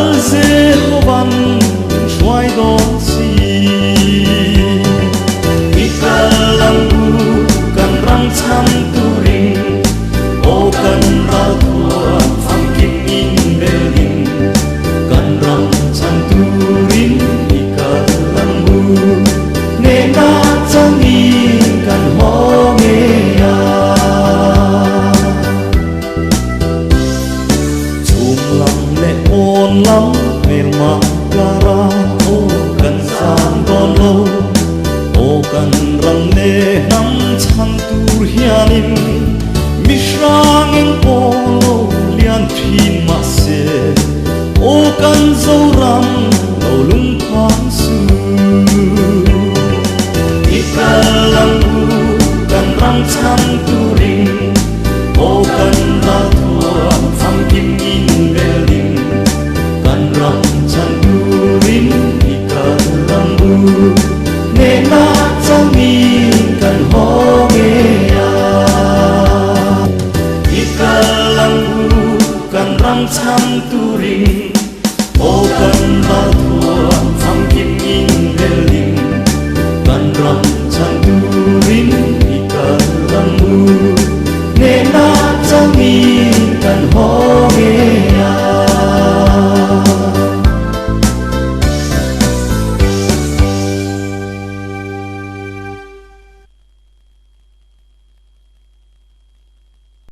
Jehovan xoay đón si ikalangu kan rang cham turing o kan ra thua phang kim in belin kan rang cham turing ikalangu ne na chang in kan ho me ya chum lam le on lam Firma kara o kan san don lo o kan ram ne nam chang tur hianin misrang en polo lian thin ma se o kan zo ram lo lung phang su ikalangu kan ram chang turing o kan ra thua phang kim in belin kan ram chang turing ikalangu ne na chang in kan ho me ya ikalangu kan ram chang turing o kan ra thua phang kim in belin kan ram